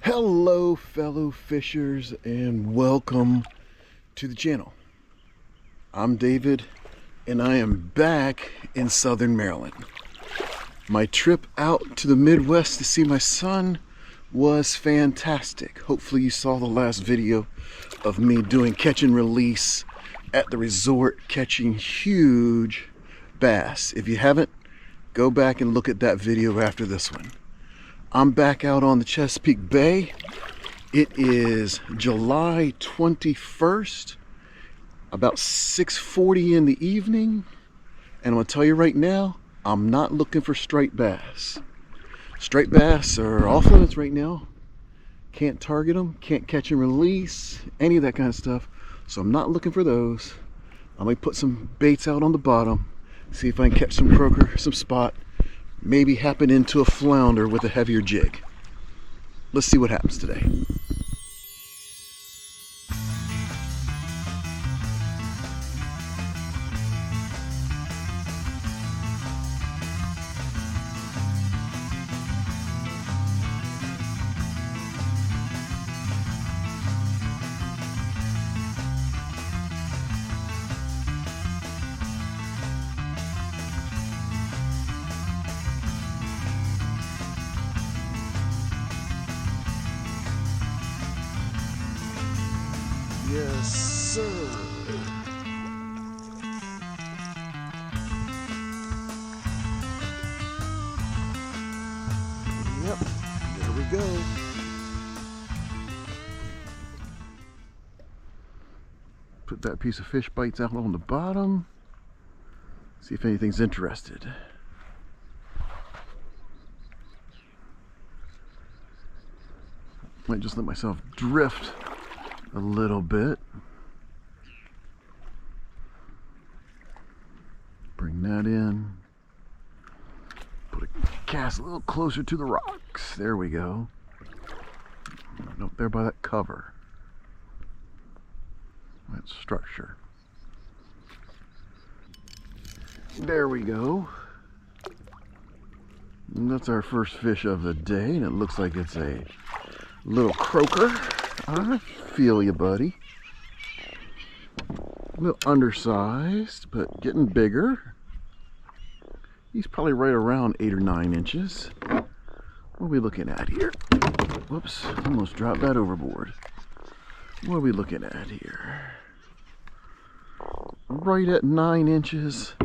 Hello fellow fishers and welcome to the channel. I'm David and I am back in Southern Maryland. My trip out to the Midwest to see my son was fantastic. Hopefully you saw the last video of me doing catch and release at the resort, catching huge bass. If you haven't, go back and look at that video after this one. I'm back out on the Chesapeake Bay. It is July 21st, about 6:40 in the evening. And I'm gonna tell you right now, I'm not looking for striped bass. Striped bass are off limits right now. Can't target them, can't catch and release, any of that kind of stuff. So I'm not looking for those. I'm gonna put some baits out on the bottom, see if I can catch some croaker, some spot, maybe happen into a flounder with a heavier jig. Let's see what happens today. Yes, sir. Yep, there we go. Put that piece of fish bites out on the bottom. See if anything's interested. Might just let myself drift a little bit. Bring that in. Put a cast a little closer to the rocks. There we go. Nope, there by that cover. That structure. There we go. And that's our first fish of the day, and it looks like it's a little croaker. I feel you, buddy. A little undersized, but getting bigger. He's probably right around 8 or 9 inches. What are we looking at here? Whoops, almost dropped that overboard. What are we looking at here? Right at 9 inches.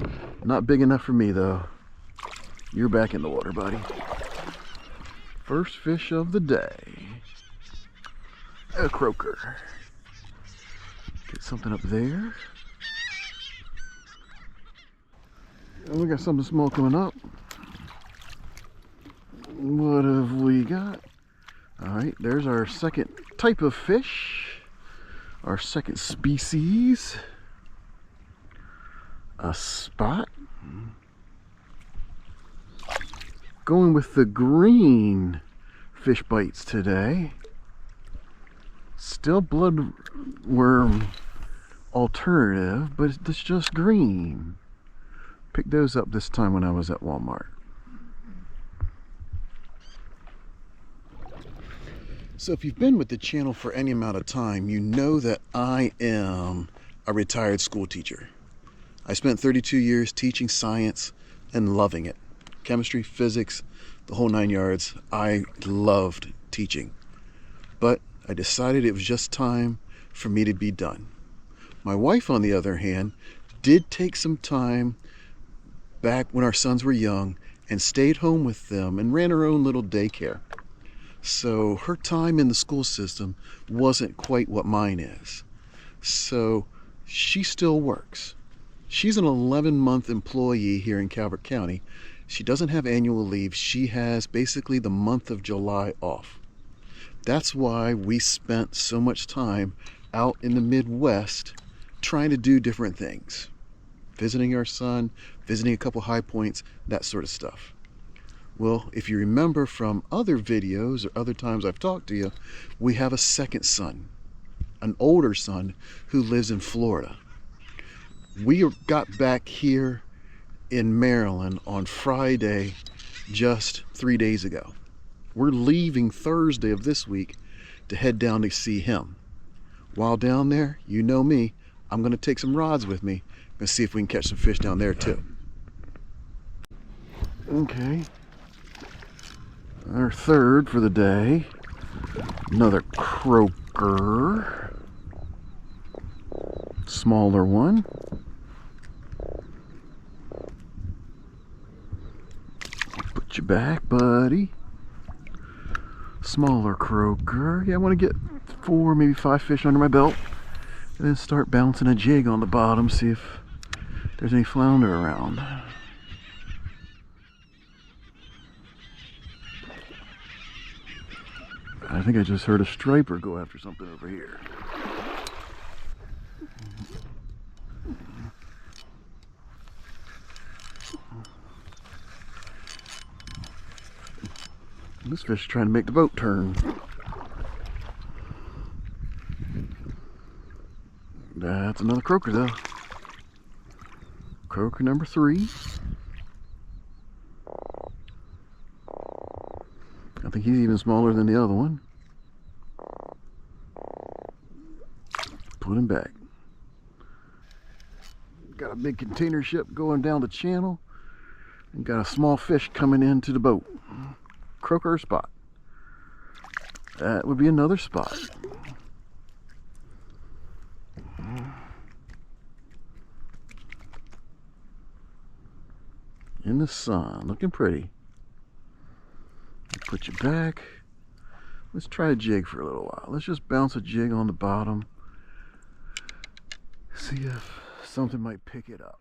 Not big enough for me, though. You're back in the water, buddy. First fish of the day. A croaker. Get something up there. And we got something small coming up. What have we got? Alright, there's our second type of fish. Our second species. A spot. Going with the green fish bites today. Still bloodworm alternative, but it's just green. Picked those up this time when I was at Walmart. So if you've been with the channel for any amount of time, you know that I am a retired school teacher. I spent 32 years teaching science and loving it. Chemistry, physics, the whole 9 yards. I loved teaching. But I decided it was just time for me to be done. My wife, on the other hand, did take some time back when our sons were young and stayed home with them and ran her own little daycare. So her time in the school system wasn't quite what mine is. So she still works. She's an 11-month employee here in Calvert County. She doesn't have annual leave. She has basically the month of July off. That's why we spent so much time out in the Midwest trying to do different things. Visiting our son, visiting a couple high points, that sort of stuff. Well, if you remember from other videos or other times I've talked to you, we have a second son, an older son who lives in Florida. We got back here in Maryland on Friday just 3 days ago. We're leaving Thursday of this week to head down to see him. While down there, you know me, I'm going to take some rods with me and see if we can catch some fish down there too. Okay. Our third for the day. Another croaker. Smaller one. Put you back, buddy. Smaller croaker. Yeah, I want to get 4, maybe 5 fish under my belt. And then start bouncing a jig on the bottom, see if there's any flounder around. I think I just heard a striper go after something over here. This fish is trying to make the boat turn. That's another croaker though. Croaker number 3. I think he's even smaller than the other one. Put him back. Got a big container ship going down the channel and got a small fish coming into the boat. Croaker spot. That would be another spot. In the sun, looking pretty. Put you back. Let's try a jig for a little while. Let's just bounce a jig on the bottom. See if something might pick it up.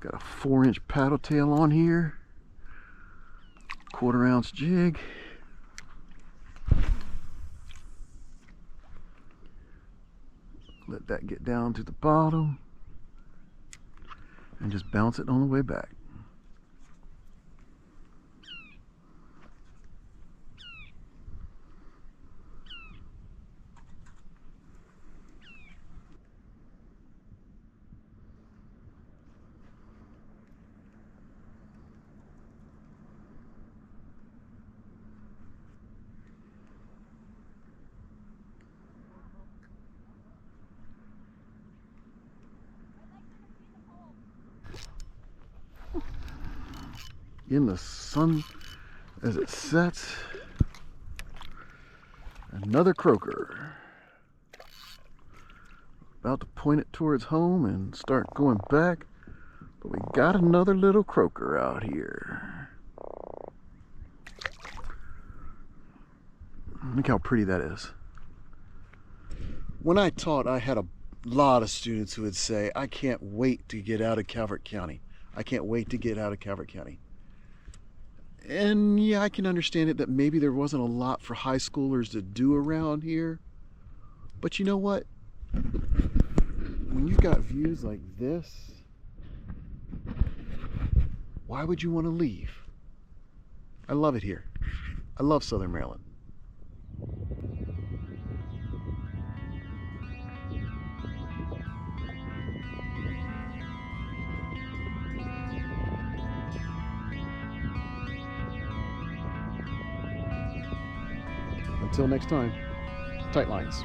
Got a 4-inch paddle tail on here. 1/4 ounce jig. Let that get down to the bottom and just bounce it on the way back. In the sun as it sets. Another croaker. About to point it towards home and start going back, but we got another little croaker out here. Look how pretty that is. When I taught, I had a lot of students who would say, I can't wait to get out of Calvert County. I can't wait to get out of Calvert County. And yeah, I can understand it that maybe there wasn't a lot for high schoolers to do around here. But you know what? When you've got views like this, why would you want to leave? I love it here. I love Southern Maryland. Until next time, tight lines.